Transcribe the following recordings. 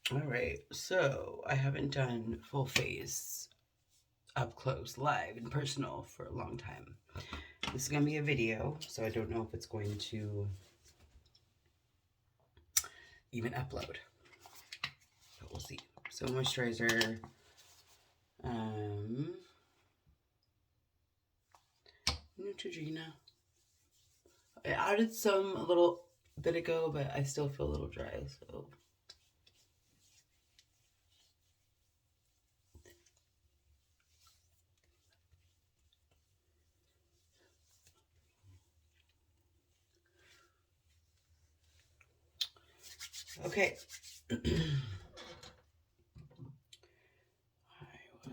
All right, so I haven't done full face up close, live, and personal for a long time. This is going to be a video, so I don't know if it's going to even upload, but we'll see. So moisturizer, Neutrogena. I added some a little bit ago, but I still feel a little dry, so. Okay. I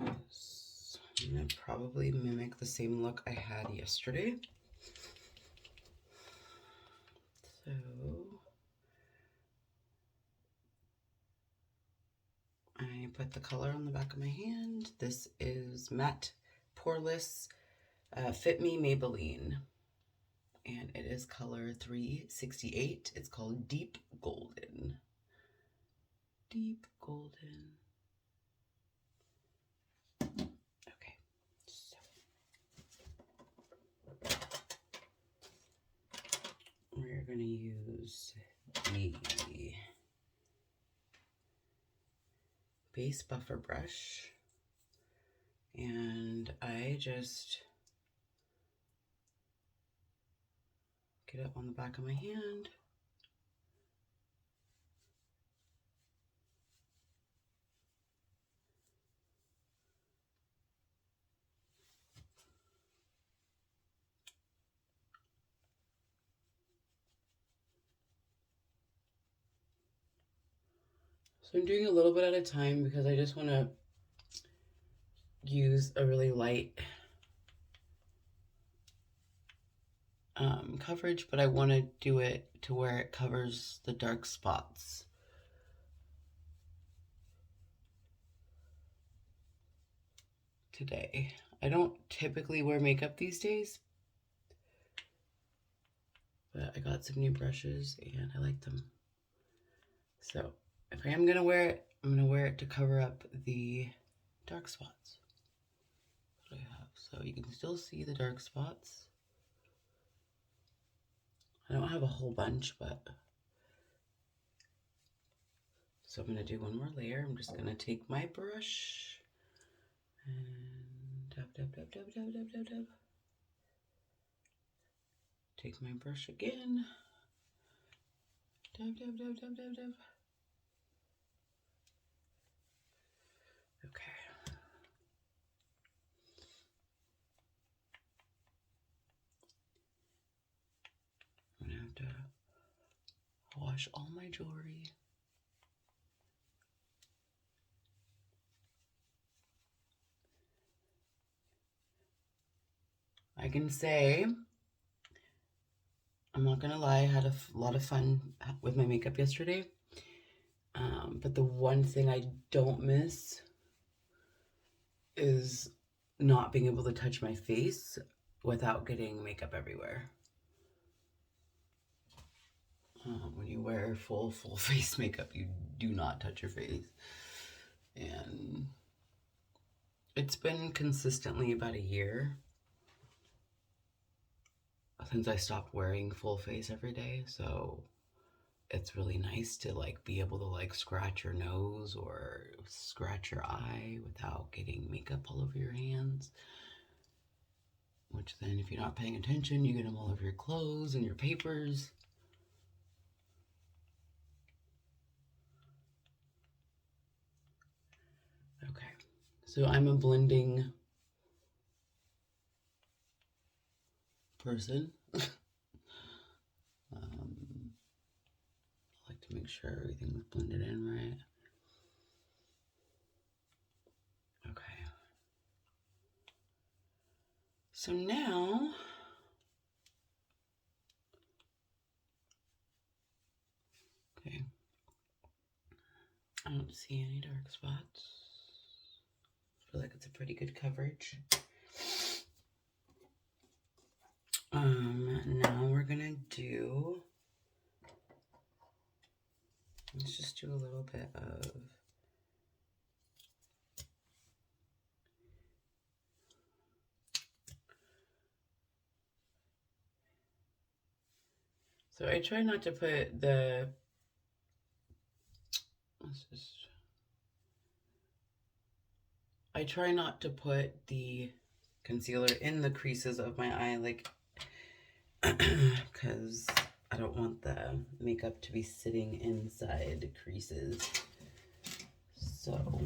was gonna probably mimic the same look I had yesterday. So I put the color on the back of my hand. This is Matte Poreless Fit Me Maybelline. And it is color 368. It's called Deep Golden. Deep Golden. Okay, so we're going to use the base buffer brush, and I just get it on the back of my hand. So I'm doing a little bit at a time because I just want to use a really light coverage, but I want to do it to where it covers the dark spots. Today. I don't typically wear makeup these days, but I got some new brushes and I like them. So if I am going to wear it, I'm going to wear it to cover up the dark spots that I have. So you can still see the dark spots. I don't have a whole bunch, but so I'm going to do one more layer. I'm just going to take my brush and dab, dab, dab, dab, dab, dab, dab, dab. Take my brush again. Dab, dab, dab, dab, dab, dab. Okay. I'm gonna have to wash all my jewelry. I can say, I'm not gonna lie, I had a lot of fun with my makeup yesterday. But the one thing I don't miss is not being able to touch my face without getting makeup everywhere. When you wear full face makeup, you do not touch your face. And it's been consistently about a year since I stopped wearing full face every day, so it's really nice to like be able to like scratch your nose or scratch your eye without getting makeup all over your hands. Which then, if you're not paying attention, you get them all over your clothes and your papers. Okay, so I'm a blending person. I like to make sure everything's blended in right. Okay. So now, okay, I don't see any dark spots. I feel like it's a pretty good coverage. Now we're gonna do, let's let's just do a little bit of so I try not to put the I try not to put the concealer in the creases of my eye, like, because I don't want the makeup to be sitting inside the creases. So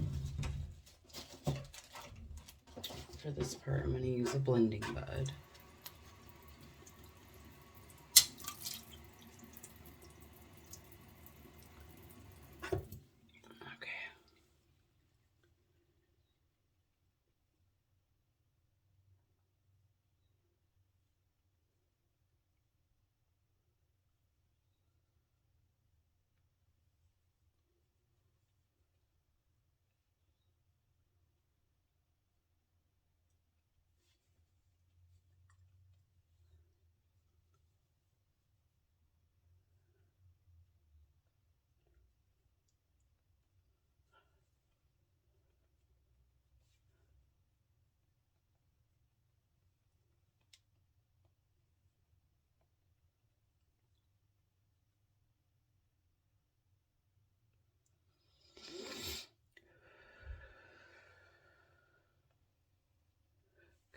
for this part, I'm going to use a blending bud.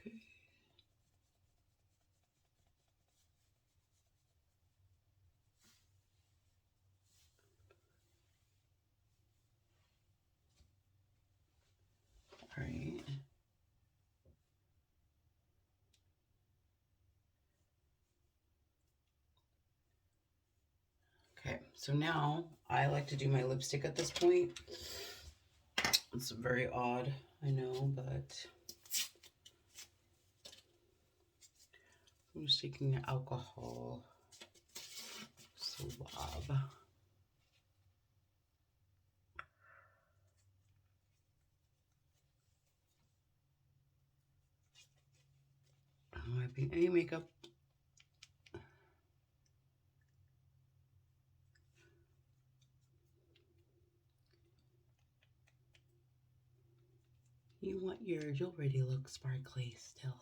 Okay. All right. Okay, so now I like to do my lipstick at this point. It's very odd, I know, but I'm just taking an alcohol swab. I'm wiping any makeup. You want your jewelry to look sparkly still.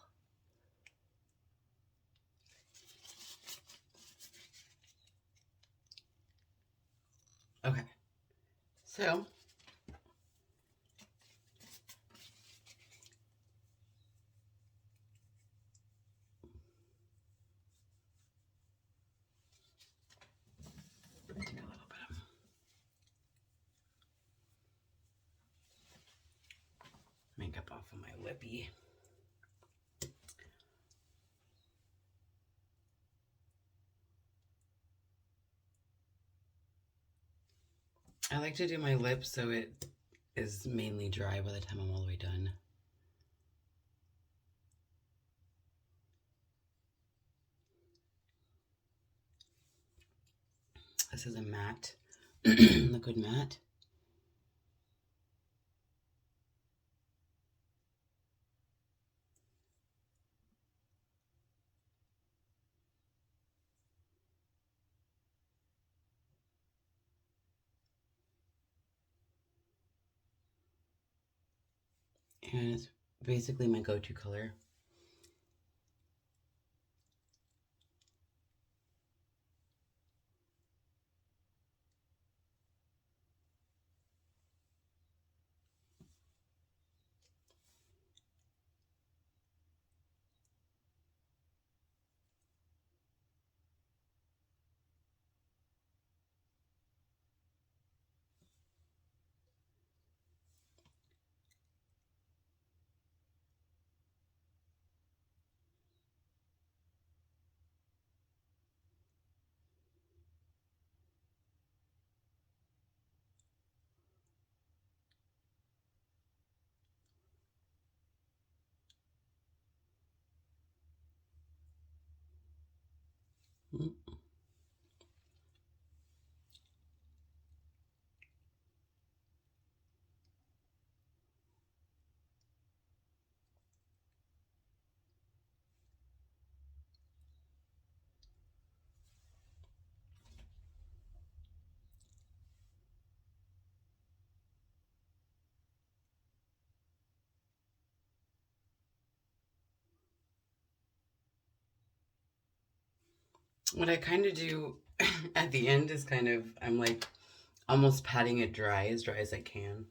Okay, so take a little bit of makeup off of my lippy. I like to do my lips so it is mainly dry by the time I'm all the way done. This is a matte, liquid matte. And it's basically my go-to color. Mm. What I kind of do at the end is I'm like almost patting it as dry as I can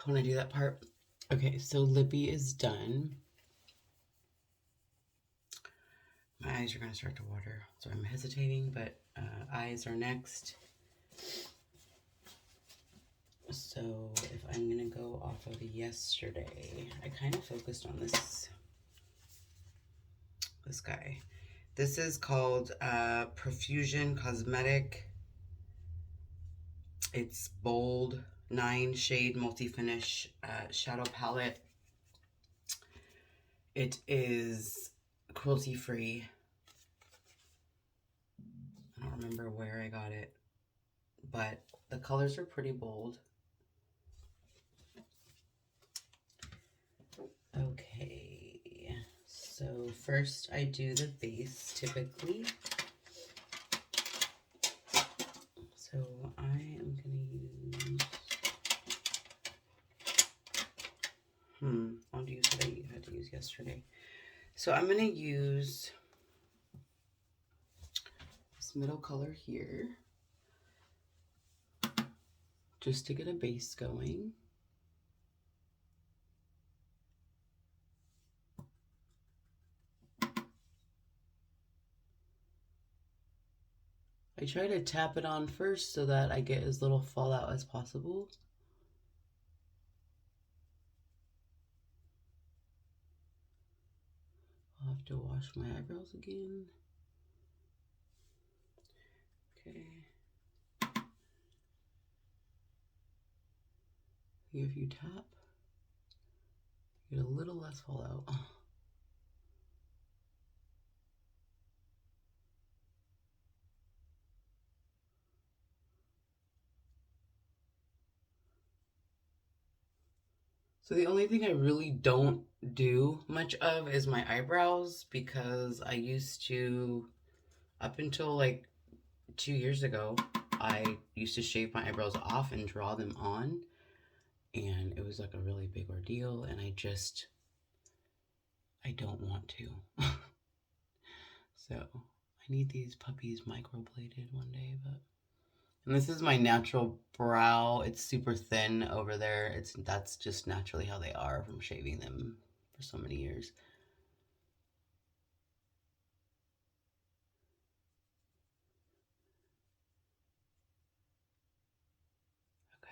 when I do that part. Okay, so lippy is done. My eyes are going to start to water, so I'm hesitating, but eyes are next. So if I'm going to go off of yesterday, I kind of focused on this guy. This is called Profusion Cosmetic. It's bold, 9-shade multi-finish shadow palette. It is cruelty-free. I don't remember where I got it, but the colors are pretty bold. Okay, so first I do the base typically. So I am going to use, I'll use what I had to use yesterday. So I'm going to use this middle color here just to get a base going. I try to tap it on first so that I get as little fallout as possible. I'll have to wash my eyebrows again. Okay. If you tap, you get a little less fallout. So the only thing I really don't do much of is my eyebrows, because I used to, up until like 2 years ago, I used to shave my eyebrows off and draw them on, and it was like a really big ordeal, and I don't want to. So I need these puppies microbladed one day, and this is my natural brow. It's super thin over there. That's just naturally how they are from shaving them for so many years. Okay.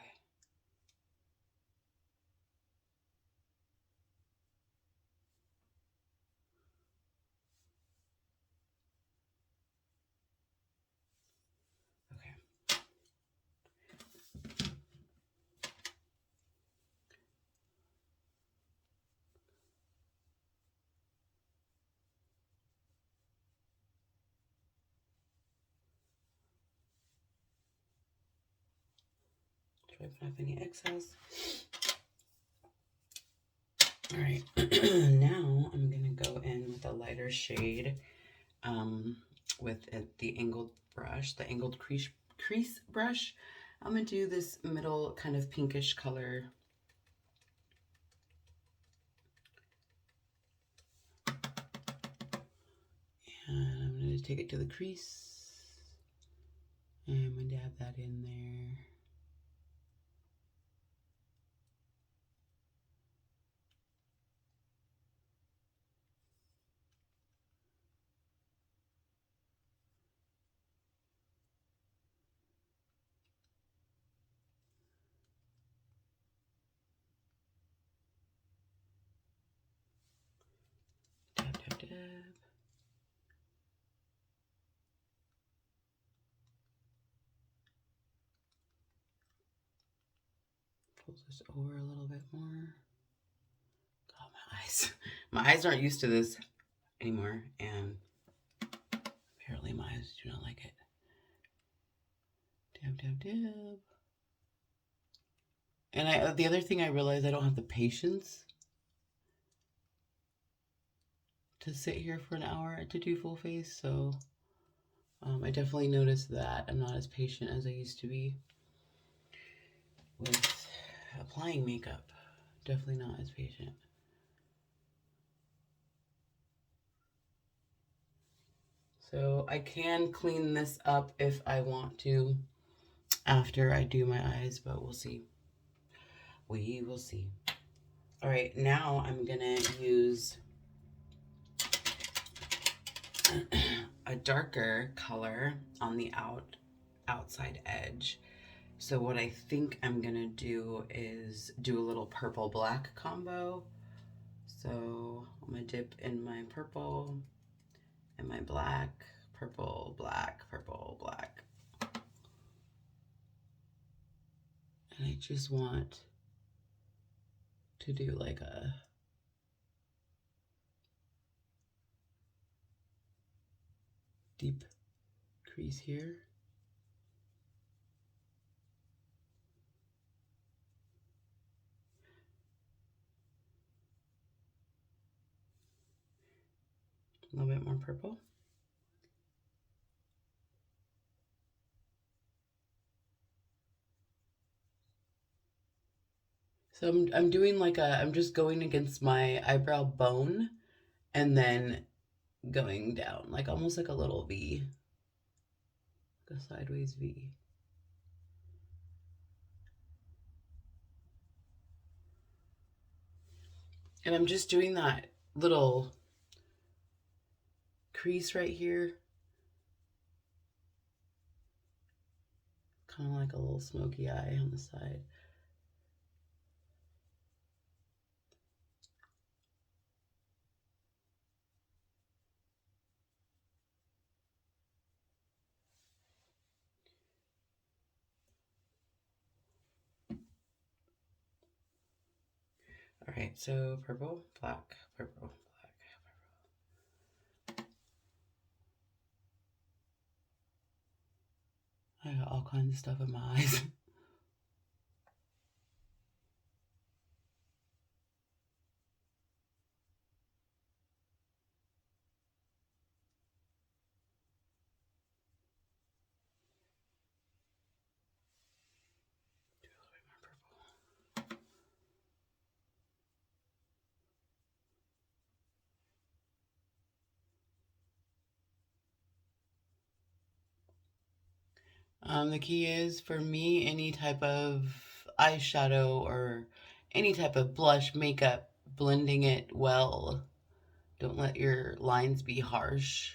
Okay. Try to have any excess. All right. Now I'm gonna go in with a lighter shade, with the angled brush, the angled crease brush. I'm gonna do this middle kind of pinkish color. And I'm gonna take it to the crease, and I'm gonna dab that in there. Dab, dab, dab. Pull this over a little bit more. God, my eyes. My eyes aren't used to this anymore, and apparently my eyes do not like it. Dab, dab, dab. And the other thing I realized, I don't have the patience to sit here for an hour to do full face, so I definitely noticed that I'm not as patient as I used to be with applying makeup. Definitely not as patient. So I can clean this up if I want to after I do my eyes, but we'll see. We will see. All right, now I'm gonna use a darker color on the outside edge. So what I think I'm gonna do is do a little purple black combo. So I'm gonna dip in my purple and my black, purple, black, purple, black. And I just want to do like a deep crease here. A little bit more purple. So I'm doing like I'm just going against my eyebrow bone and then going down, like almost like a little V, like a sideways V. And I'm just doing that little crease right here, kind of like a little smoky eye on the side. All right, so purple, black, purple, black, purple. I got all kinds of stuff in my eyes. Do a little bit more purple. The key is for me, any type of eyeshadow or any type of blush, makeup, blending it well. Don't let your lines be harsh.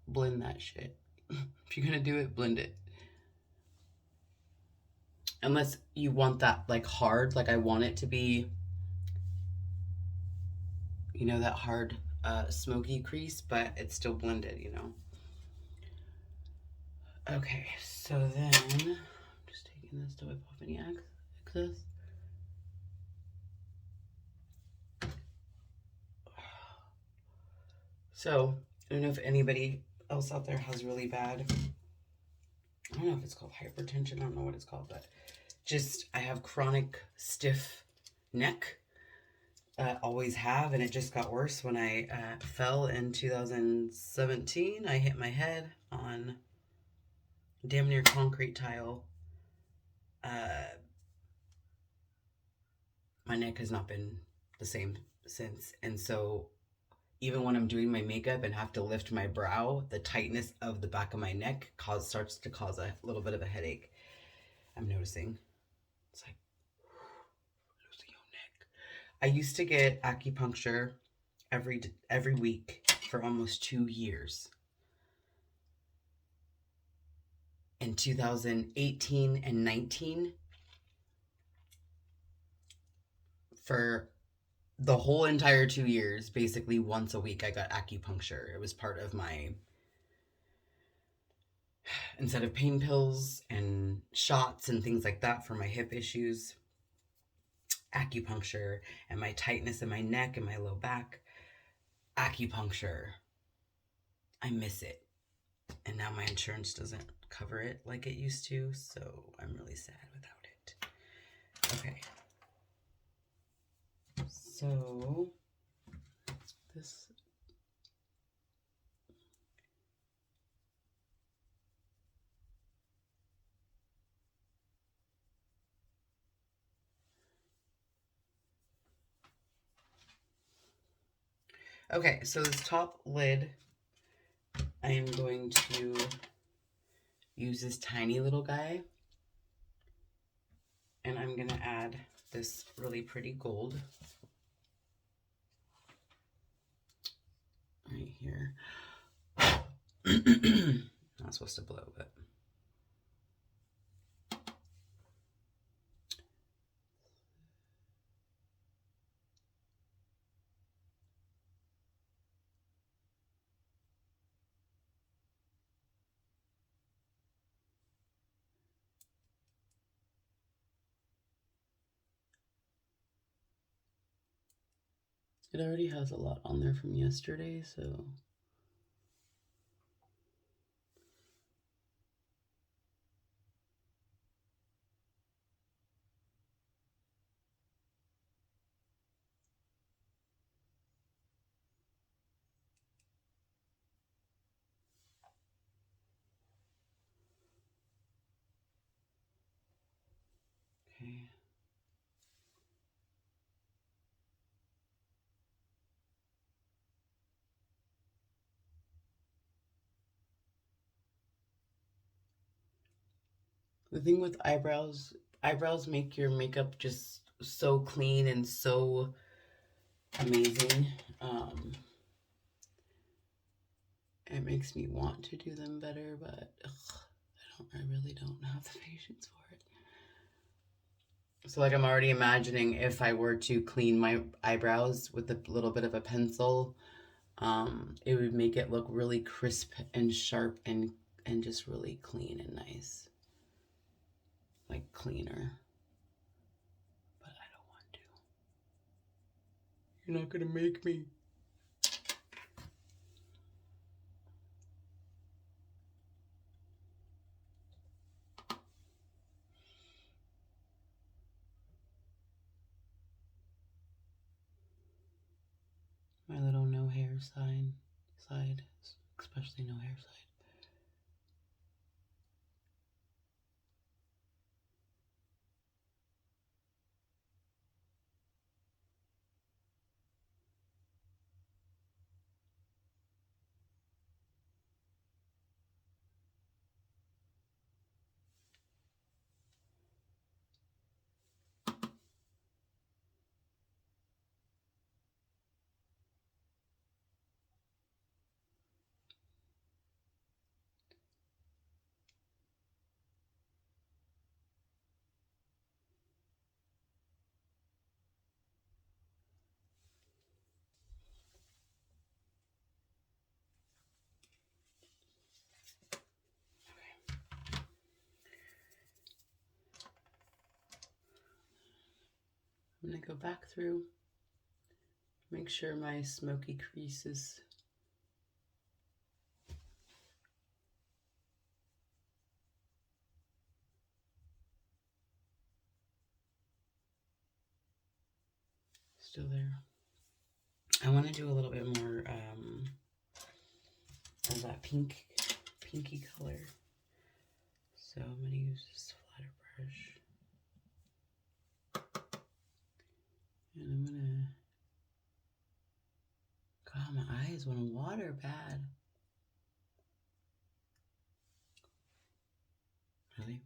Blend that shit. If you're gonna do it, blend it. Unless you want that like hard, like I want it to be, you know, that hard smoky crease, but it's still blended, you know. Okay, so then I'm just taking this to wipe off any excess. So I don't know if anybody else out there has really bad, I don't know if it's called hypertension, I don't know what it's called, but just I have chronic stiff neck. Always have, and it just got worse when I fell in 2017. I hit my head on damn near concrete tile. My neck has not been the same since, and so even when I'm doing my makeup and have to lift my brow, the tightness of the back of my neck starts to cause a little bit of a headache. I'm noticing. It's like losing your neck. I used to get acupuncture every week for almost 2 years. In 2018 and 19, for the whole entire 2 years, basically once a week I got acupuncture. It was part of my, instead of pain pills and shots and things like that for my hip issues, acupuncture, and my tightness in my neck and my low back, acupuncture. I miss it. And now my insurance doesn't cover it like it used to, so I'm really sad without it. Okay. So this Okay, so this top lid I am going to use this tiny little guy, and I'm going to add this really pretty gold right here. Not supposed to blow, but it already has a lot on there from yesterday, so okay. The thing with eyebrows make your makeup just so clean and so amazing. It makes me want to do them better, but I really don't have the patience for it. So like I'm already imagining if I were to clean my eyebrows with a little bit of a pencil, it would make it look really crisp and sharp and just really clean and nice. Like cleaner. But I don't want to. You're not gonna make me. My little no hair side, especially no hair side. I'm gonna go back through, make sure my smoky crease is still there. I want to do a little bit more of that pinky color. So I'm going to use this flatter brush. And I'm going to... God, my eyes want to water bad. Really?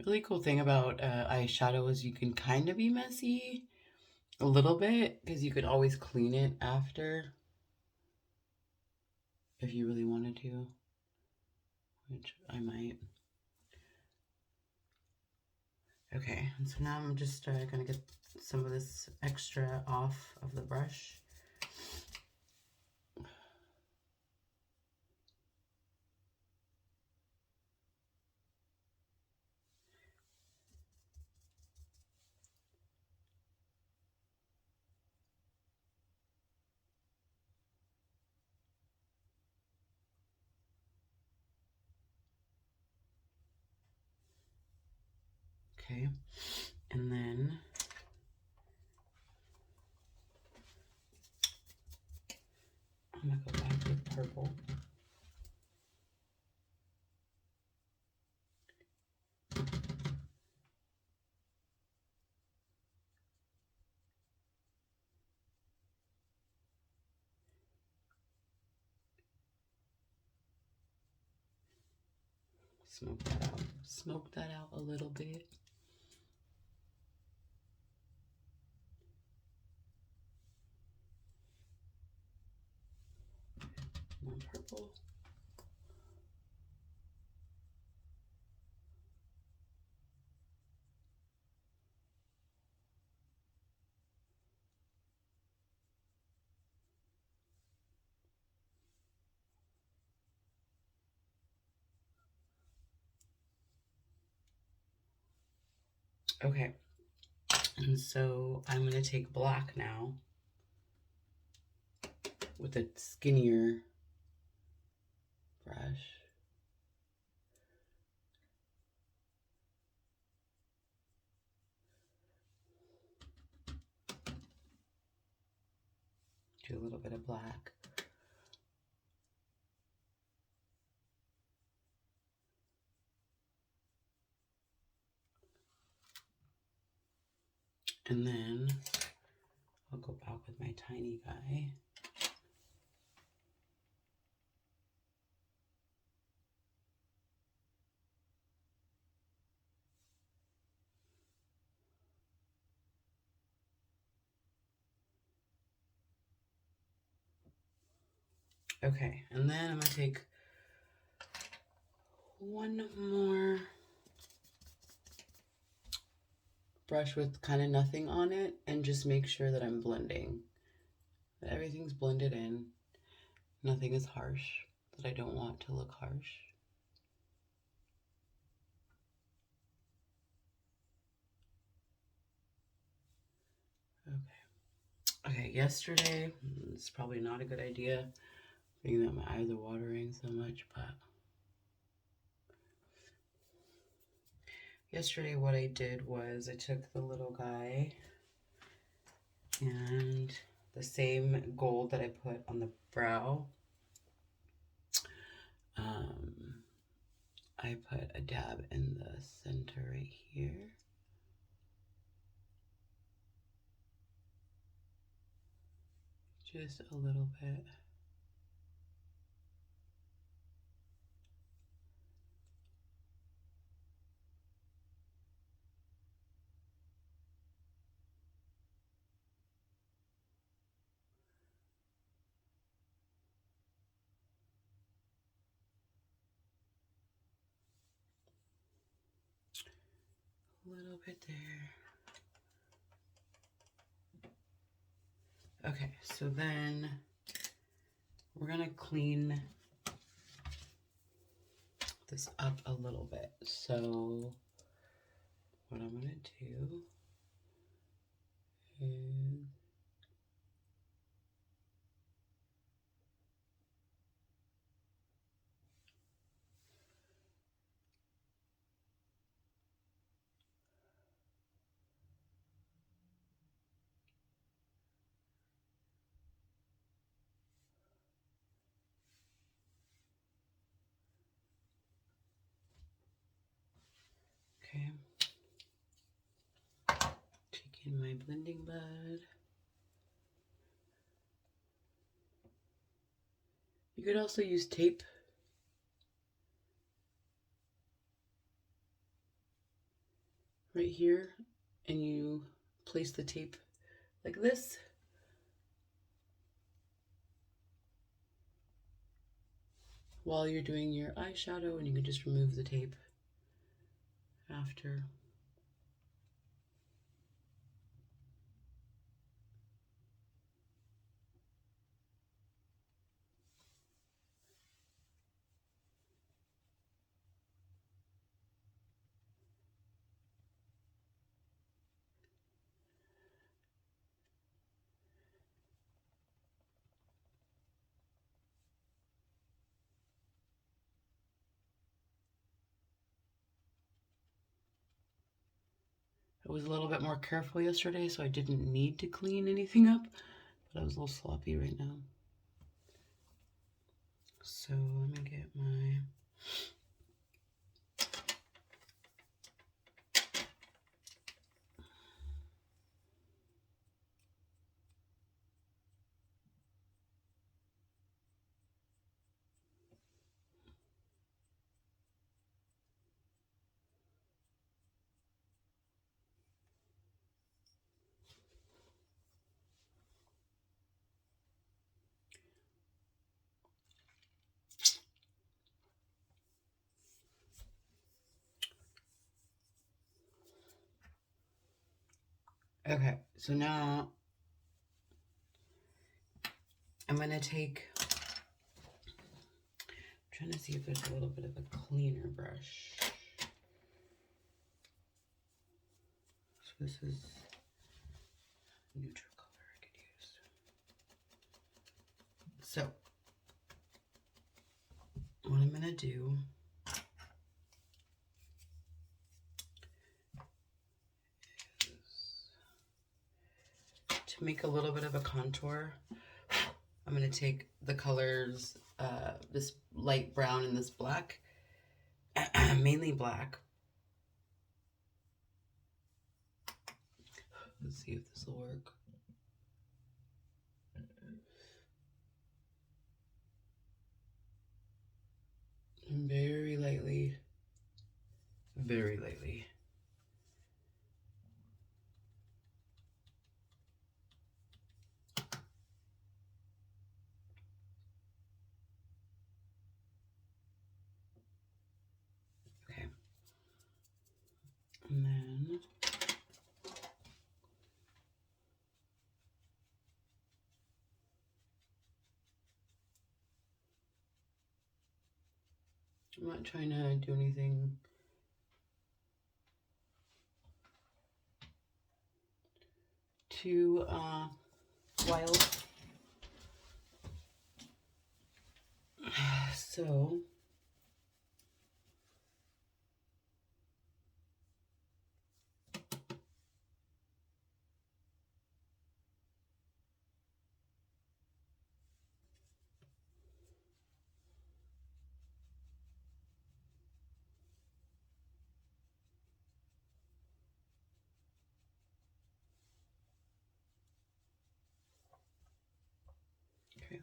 Really cool thing about eyeshadow is you can kind of be messy a little bit because you could always clean it after if you really wanted to, which I might. Okay, and so now I'm just gonna get some of this extra off of the brush. Okay, and then I'm gonna go back with purple. Smoke that out. Smoke that out a little bit. More purple. Okay, and so I'm going to take black now with a skinnier brush. Do a little bit of black. And then I'll go back with my tiny guy. Okay, and then I'm going to take one more brush with kind of nothing on it and just make sure that I'm blending. That everything's blended in. Nothing is harsh, that I don't want to look harsh. Okay. Okay, yesterday, it's probably not a good idea being that my eyes are watering so much, but yesterday what I did was I took the little guy and the same gold that I put on the brow, I put a dab in the center right here. Just a little bit. A little bit there. Okay, so then we're gonna clean this up a little bit. So what I'm gonna do is okay. Taking my blending bud. You could also use tape. Right here, and you place the tape like this. While you're doing your eyeshadow, and you can just remove the tape after. was a little bit more careful yesterday, so I didn't need to clean anything up, but I was a little sloppy right now. So let me get my... Okay, so now I'm going to take... I'm trying to see if there's a little bit of a cleaner brush. So this is a neutral color I could use. So what I'm going to do is to make a little bit of a contour. I'm going to take the colors, this light brown and this black, mainly black. Let's see if this will work. Very lightly, very lightly. Okay. And then I'm not trying to do anything too wild. So okay.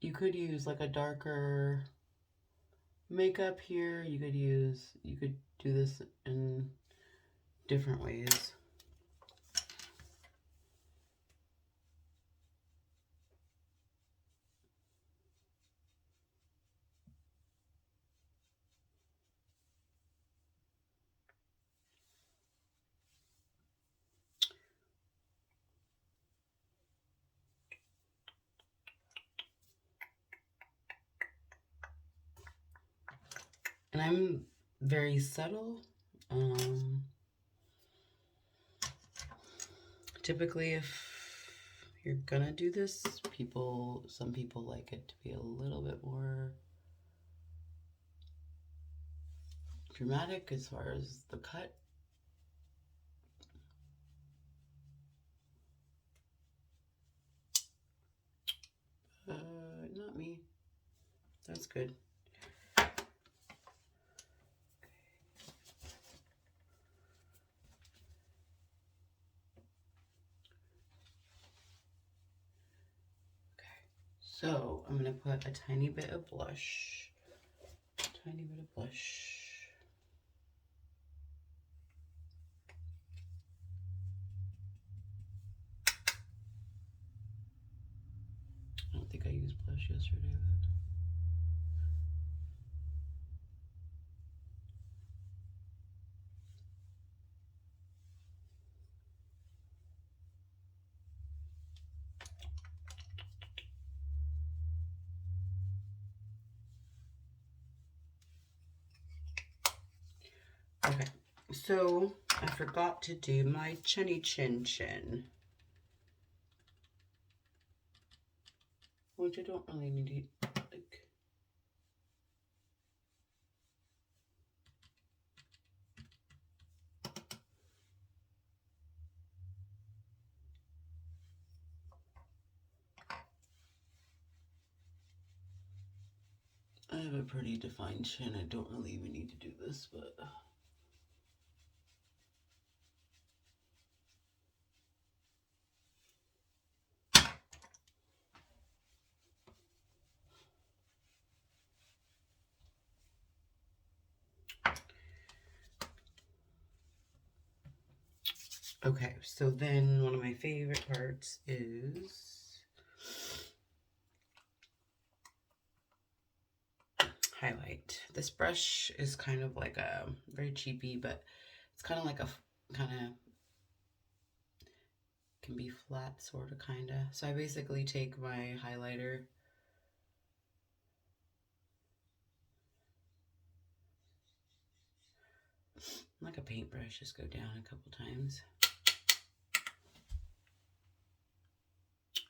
You could use like a darker makeup here. You could do this in different ways. And I'm very subtle. Typically, if you're gonna do this, some people like it to be a little bit more dramatic as far as the cut. Not me. That's good. So I'm gonna put a tiny bit of blush. Tiny bit of blush. I don't think I used blush yesterday, but... Okay, so I forgot to do my chinny chin chin, which I don't really need to, like, I have a pretty defined chin. I don't really even need to do this, but okay, so then one of my favorite parts is highlight. This brush is kind of like a very cheapy, but it's kind of like a can be flat, sort of, kind of. So I basically take my highlighter like a paintbrush, just go down a couple times.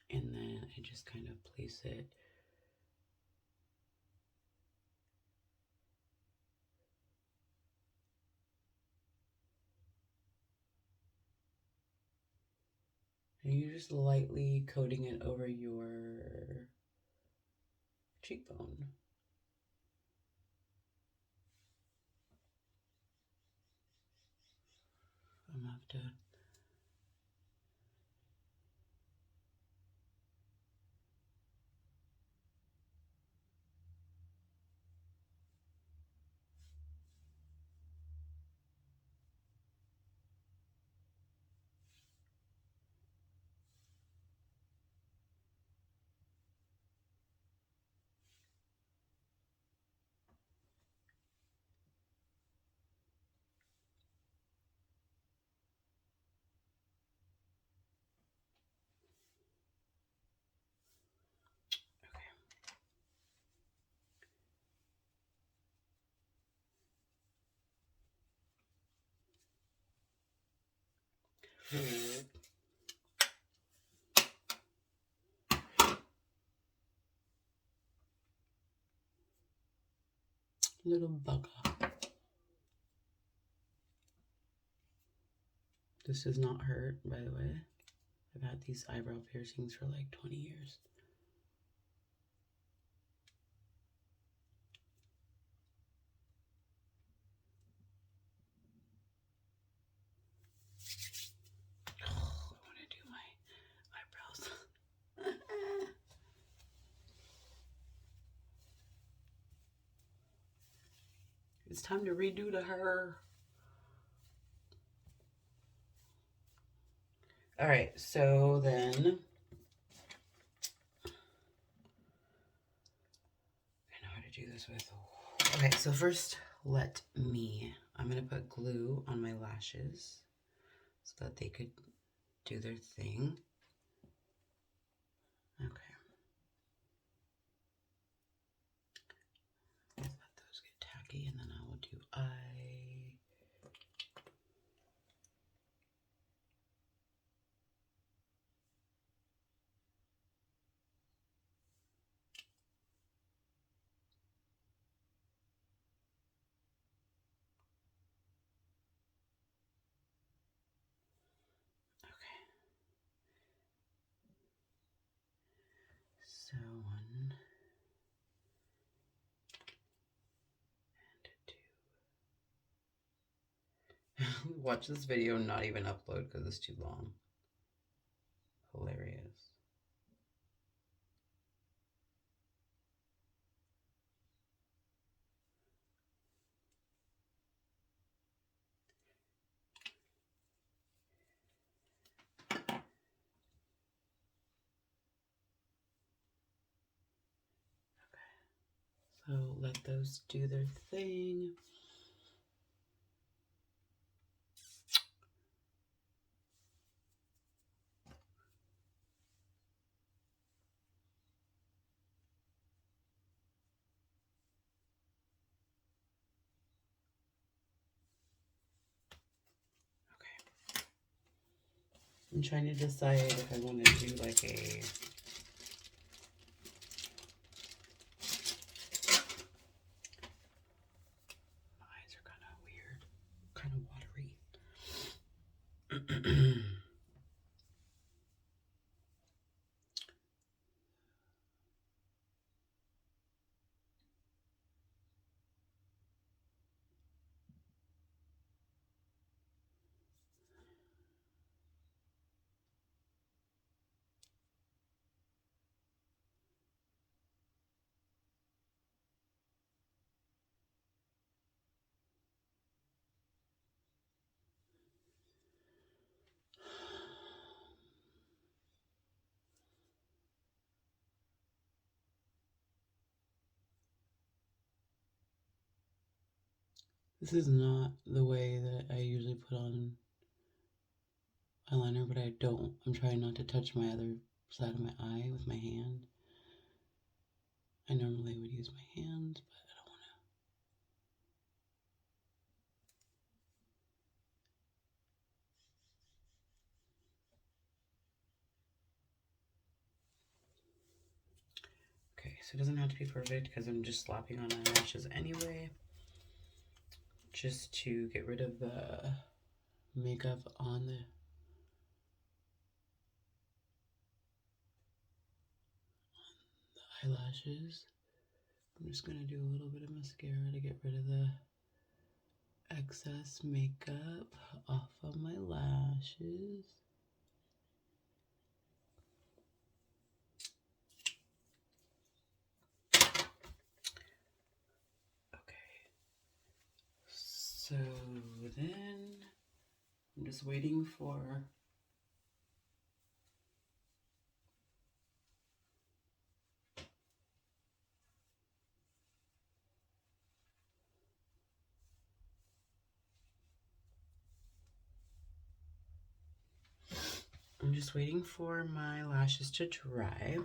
And then I just kind of place it and you're just lightly coating it over your cheekbone. I'm gonna have to little bugger. This does not hurt, by the way. I've had these eyebrow piercings for like 20 years. Oh, I want to do my eyebrows. It's time to redo to her. All right, so then I know how to do this with. Okay, so first I'm gonna put glue on my lashes so that they could do their thing. Okay. Let those get tacky, and then I will do eye. Okay. So 1 and 2. Watch this video and not even upload because it's too long. Hilarious. So let those do their thing. I'm trying to decide if I want to do like a my eyes are kind of weird, kind of watery. This is not the way that I usually put on eyeliner, but I don't. I'm trying not to touch my other side of my eye with my hand. I normally would use my hands, but I don't want to. Okay, so it doesn't have to be perfect because I'm just slapping on eyelashes anyway. Just to get rid of the makeup on the eyelashes. I'm just going to do a little bit of mascara to get rid of the excess makeup off of my lashes. Okay. So then I'm just waiting for my lashes to dry.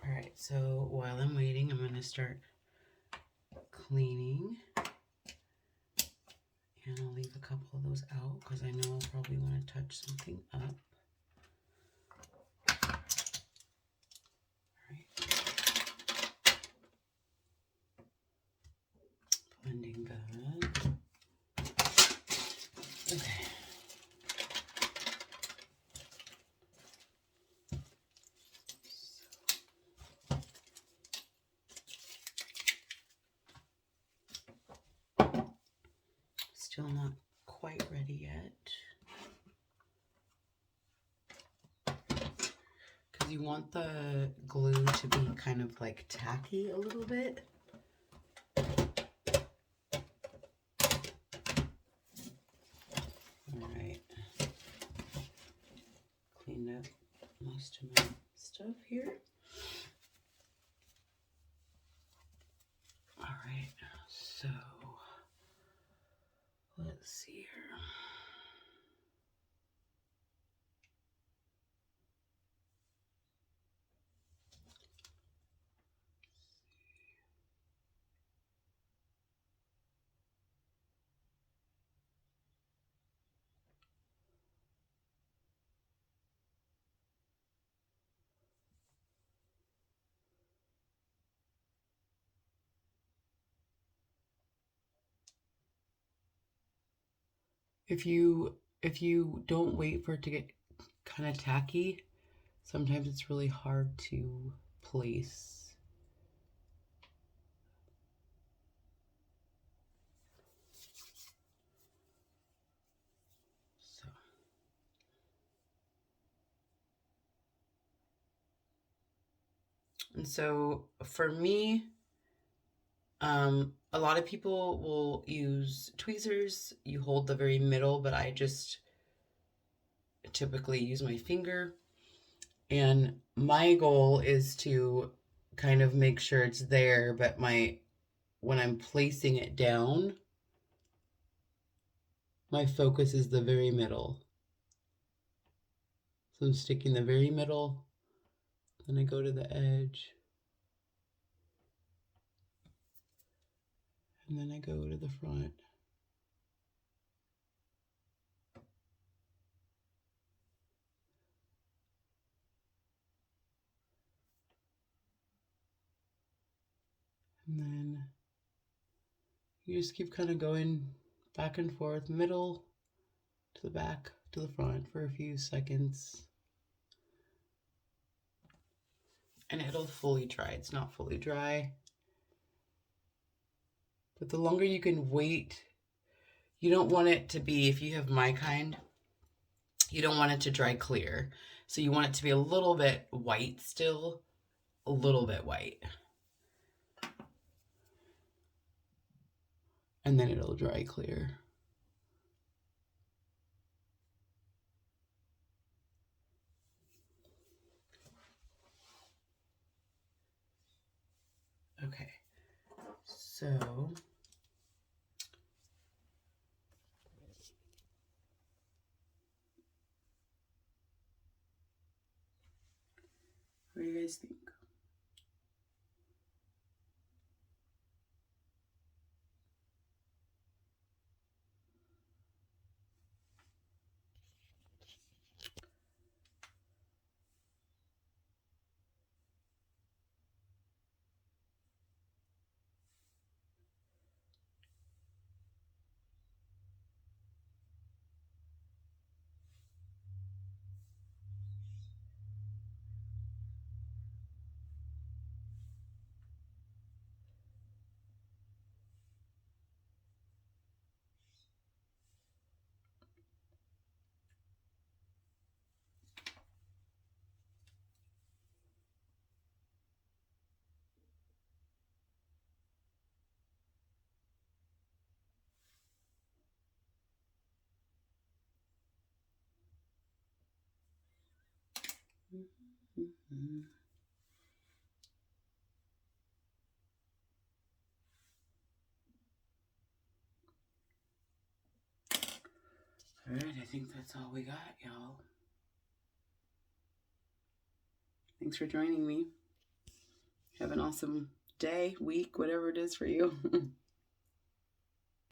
Alright, so while I'm waiting, I'm going to start cleaning. And I'll leave a couple of those out because I know I'll probably want to touch something up. Alright. Blending that. Okay. Still not quite ready yet. Because you want the glue to be kind of like tacky a little bit. Alright. Cleaned up most of my stuff here. Alright, so let's see here. If you don't wait for it to get kind of tacky, sometimes it's really hard to place. So and so for me, A lot of people will use tweezers. You hold the very middle, but I just typically use my finger. And my goal is to kind of make sure it's there, but when I'm placing it down, my focus is the very middle. So I'm sticking the very middle, then I go to the edge, and then I go to the front. And then you just keep kind of going back and forth, middle to the back to the front for a few seconds. And it'll fully dry. It's not fully dry. But the longer you can wait, you don't want it to be, if you have my kind, you don't want it to dry clear. So you want it to be a little bit white still, a little bit white. And then it'll dry clear. Okay, so what do you guys think? Mm-hmm. All right, I think that's all we got, y'all. Thanks for joining me. Have an awesome day, week, whatever it is for you.